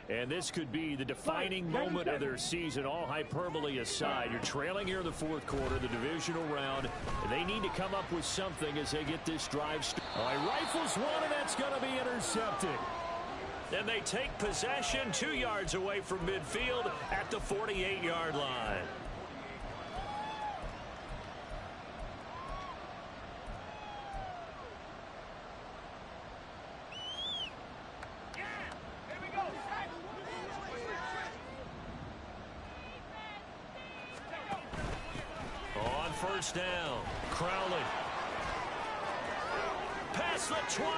Speaker 1: And this could be the defining moment of their season, all hyperbole aside. You're trailing here in the 4th quarter, the divisional round. They need to come up with something as they get this drive started.
Speaker 5: All right, rifles one, and that's going to be intercepted.
Speaker 1: Then they take possession 2 yards away from midfield at the 48-yard line. First down. Crowley. Past the 20.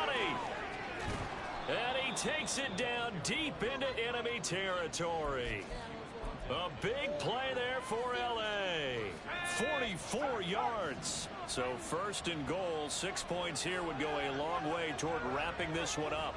Speaker 1: And he takes it down deep into enemy territory. A big play there for L.A. 44 yards. So 1st and goal, 6 points here would go a long way toward wrapping this one up.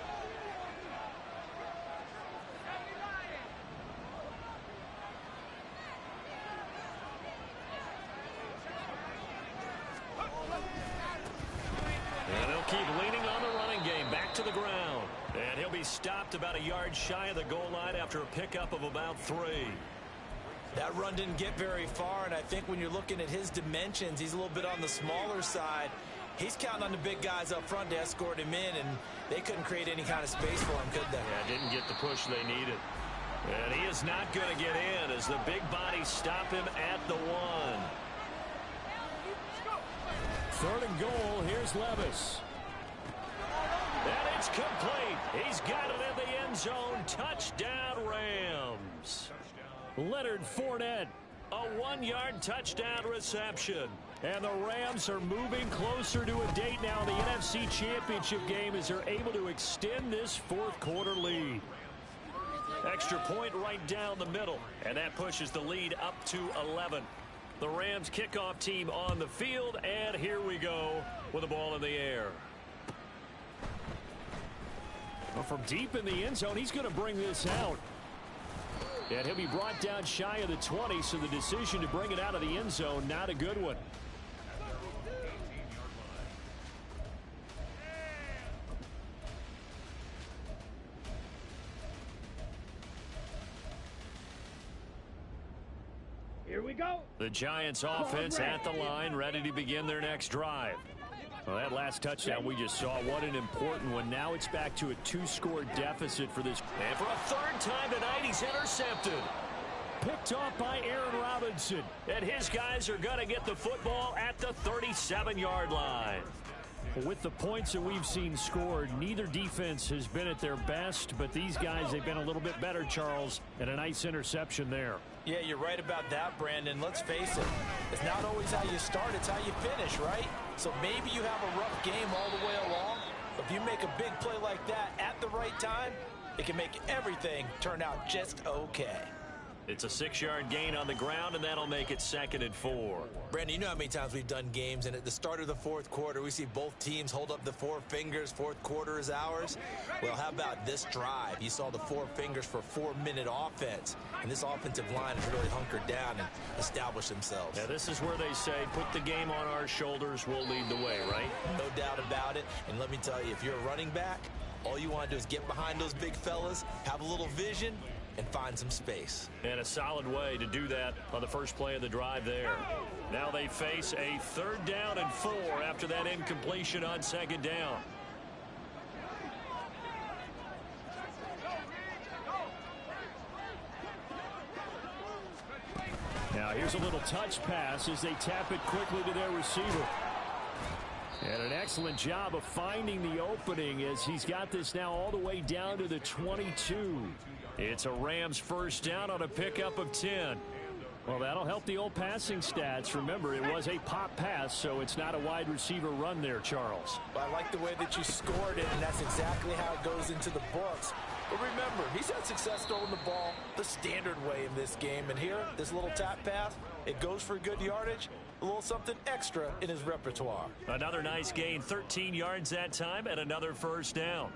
Speaker 1: Keep leaning on the running game, back to the ground. And he'll be stopped about a yard shy of the goal line after a pickup of about 3.
Speaker 4: That run didn't get very far, and I think when you're looking at his dimensions, he's a little bit on the smaller side. He's counting on the big guys up front to escort him in, and they couldn't create any kind of space for him, could they?
Speaker 1: Yeah, didn't get the push they needed. And he is not going to get in as the big bodies stop him at the 1.
Speaker 5: 3rd and goal, here's Levis.
Speaker 1: And it's complete. He's got it in the end zone. Touchdown, Rams.
Speaker 5: Leonard Fournette.
Speaker 1: A 1-yard touchdown reception.
Speaker 5: And the Rams are moving closer to a date now in the NFC Championship game as they're able to extend this 4th quarter lead.
Speaker 1: Extra point right down the middle. And that pushes the lead up to 11. The Rams kickoff team on the field. And here we go with the ball in the air.
Speaker 5: Well, from deep in the end zone, he's going to bring this out. And he'll be brought down shy of the 20, so the decision to bring it out of the end zone, not a good one.
Speaker 2: Here we go.
Speaker 1: The Giants offense at the line, ready to begin their next drive.
Speaker 5: Well, that last touchdown we just saw, what an important one. Now it's back to a 2-score deficit for this.
Speaker 1: And for a third time tonight, he's intercepted.
Speaker 5: Picked off by Aaron Robinson.
Speaker 1: And his guys are going to get the football at the 37-yard line.
Speaker 5: With the points that we've seen scored, neither defense has been at their best, but these guys, they've been a little bit better, Charles, and a nice interception there.
Speaker 3: Yeah, you're right about that, Brandon. Let's face it. It's not always how you start, it's how you finish, right? So maybe you have a rough game all the way along. But if you make a big play like that at the right time, it can make everything turn out just okay.
Speaker 1: It's a 6-yard gain on the ground, and that'll make it 2nd and 4.
Speaker 4: Brandon, you know how many times we've done games, and at the start of the fourth quarter, we see both teams hold up the 4 fingers. Fourth quarter is ours. Well, how about this drive? You saw the 4 fingers for 4-minute offense, and this offensive line has really hunkered down and established themselves.
Speaker 1: Now, this is where they say, put the game on our shoulders, we'll lead the way, right?
Speaker 4: No doubt about it. And let me tell you, if you're a running back, all you want to do is get behind those big fellas, have a little vision, and find some space.
Speaker 1: And a solid way to do that on the first play of the drive there. Now they face a 3rd down and 4 after that incompletion on 2nd down.
Speaker 5: Now here's a little touch pass as they tap it quickly to their receiver. And an excellent job of finding the opening as he's got this now all the way down to the 22. It's a Rams 1st down on a pickup of 10. Well, that'll help the old passing stats. Remember, it was a pop pass, so it's not a wide receiver run there, Charles.
Speaker 3: I like the way that you scored it, and that's exactly how it goes into the books. But remember, he's had success throwing the ball the standard way in this game. And here, this little tap pass, it goes for good yardage, a little something extra in his repertoire.
Speaker 1: Another nice gain, 13 yards that time, and another 1st down.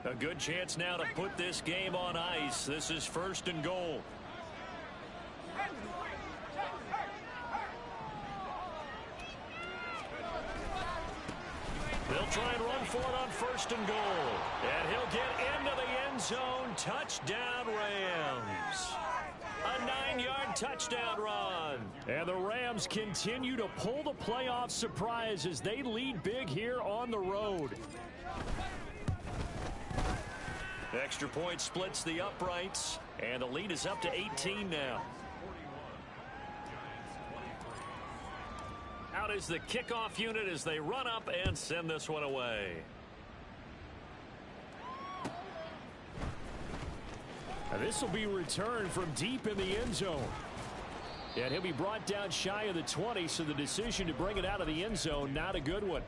Speaker 1: A good chance now to put this game on ice. This is 1st and goal. They'll try and run for it on 1st and goal. And he'll get into the end zone. Touchdown, Rams. A 9-yard touchdown run.
Speaker 5: And the Rams continue to pull the playoff surprise as they lead big here on the road.
Speaker 1: Extra point splits the uprights, and the lead is up to 18 now. Out is the kickoff unit as they run up and send this one away.
Speaker 5: Now this will be returned from deep in the end zone. And he'll be brought down shy of the 20, so the decision to bring it out of the end zone, not a good one.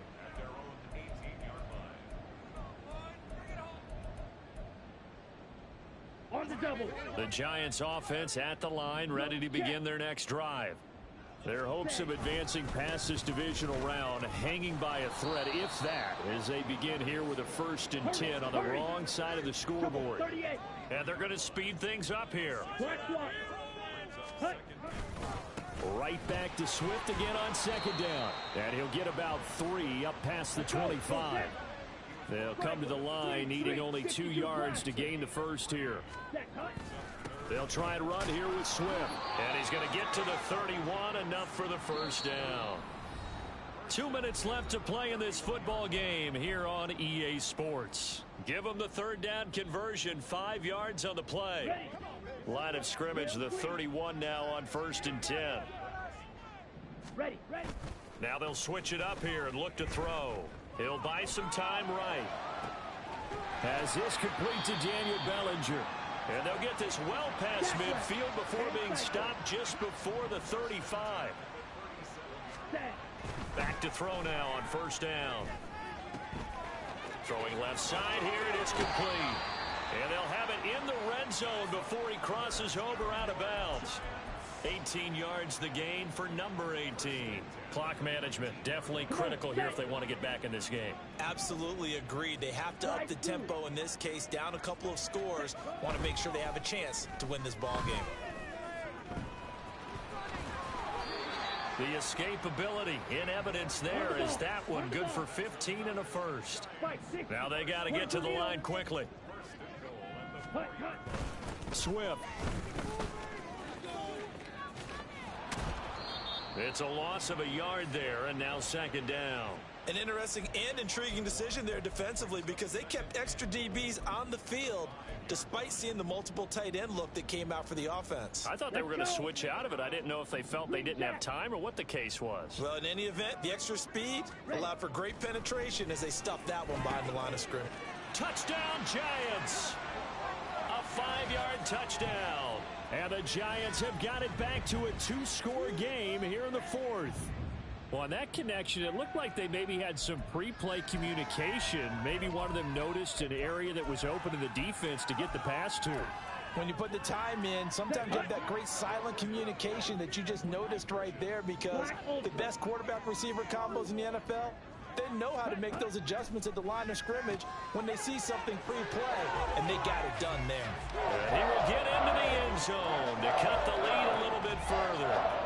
Speaker 2: On the double.
Speaker 1: The Giants offense at the line, ready to begin their next drive.
Speaker 5: Their hopes of advancing past this divisional round hanging by a thread, if that, as they begin here with a 1st and 10 on the wrong side of the scoreboard.
Speaker 1: And they're going to speed things up here.
Speaker 5: Right back to Swift again on 2nd down. And he'll get about 3 up past the 25. They'll come to the line needing only 2 yards to gain the 1st here. They'll try and run here with Swift.
Speaker 1: And he's going to get to the 31, enough for the 1st down. 2 minutes left to play in this football game here on EA Sports. Give them the 3rd down conversion, 5 yards on the play. Line of scrimmage, the 31 now on 1st and 10.
Speaker 2: Ready.
Speaker 1: Now they'll switch it up here and look to throw. He'll buy some time right.
Speaker 5: Has this complete to Daniel Bellinger.
Speaker 1: And they'll get this well past midfield before being stopped just before the 35. Back to throw now on 1st down. Throwing left side here, it is complete. And they'll have it in the red zone before he crosses over out of bounds. 18 yards the gain for number 18. Clock management definitely critical here if they want to get back in this game.
Speaker 4: Absolutely agreed. They have to up the tempo in this case, down a couple of scores. Want to make sure they have a chance to win this ball game.
Speaker 1: The escapability in evidence there is that one good for 15 and a 1st. Now they got to get to the line quickly.
Speaker 5: Swift.
Speaker 1: It's a loss of a yard there, and now second down.
Speaker 4: An interesting and intriguing decision there defensively because they kept extra DBs on the field despite seeing the multiple tight end look that came out for the offense.
Speaker 1: I thought they were going to switch out of it. I didn't know if they felt they didn't have time or what the case was.
Speaker 4: Well, in any event, the extra speed allowed for great penetration as they stuffed that one behind the line of scrimmage.
Speaker 1: Touchdown, Giants! A 5-yard touchdown. And the Giants have got it back to a 2-score game here in the fourth. Well, on that connection, it looked like they maybe had some pre-play communication. Maybe one of them noticed an area that was open in the defense to get the pass to.
Speaker 3: When you put the time in, sometimes you have that great silent communication that you just noticed right there because the best quarterback-receiver combos in the NFL, they know how to make those adjustments at the line of scrimmage when they see something pre-play, and they got it done there.
Speaker 1: He will get into the end zone to cut the lead a little bit further.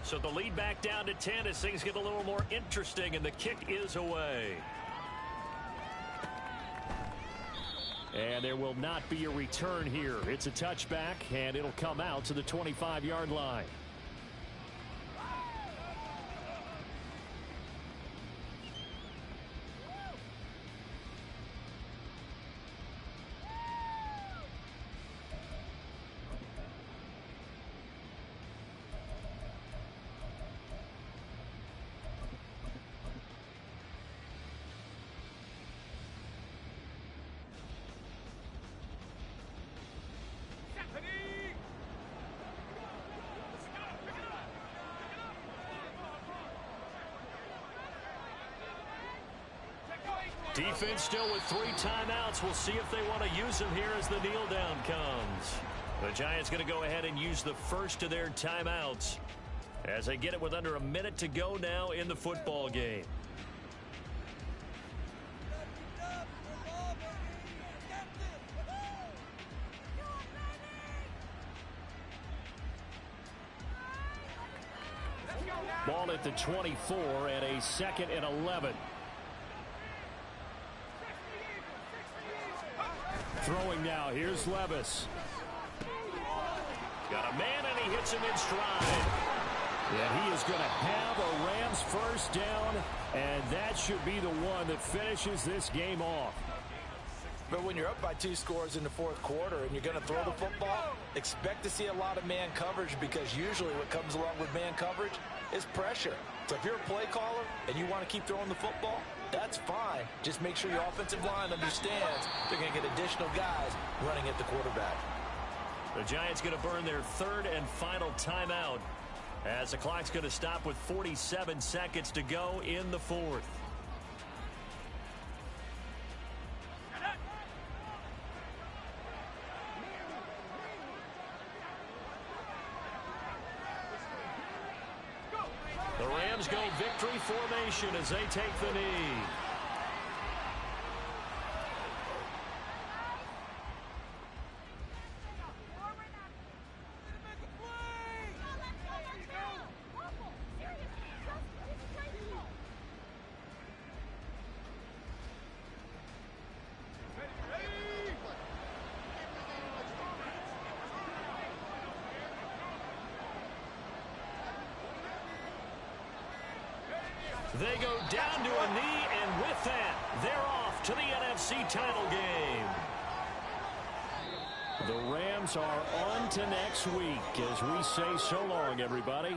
Speaker 1: So the lead back down to 10 as things get a little more interesting, and the kick is away. And there will not be a return here. It's a touchback, and it'll come out to the 25-yard line. Defense still with 3 timeouts. We'll see if they want to use them here as the kneel down comes. The Giants going to go ahead and use the first of their timeouts as they get it with under a minute to go now in the football game. Ball at the 24 and a 2nd and 11. Throwing now. Here's Levis. Got a man, and he hits him in stride. And he is going to have a Rams first down, and that should be the one that finishes this game off.
Speaker 3: But when you're up by 2 scores in the fourth quarter and you're going to throw the football, expect to see a lot of man coverage because usually what comes along with man coverage is pressure. So if you're a play caller and you want to keep throwing the football, that's fine. Just make sure your offensive line understands they're going to get additional guys running at the quarterback.
Speaker 1: The Giants going to burn their 3rd and final timeout as the clock's going to stop with 47 seconds to go in the 4th. The Rams go victory formation as they take the knee. They go down to a knee, and with that, they're off to the NFC title game. The Rams are on to next week as we say so long, everybody.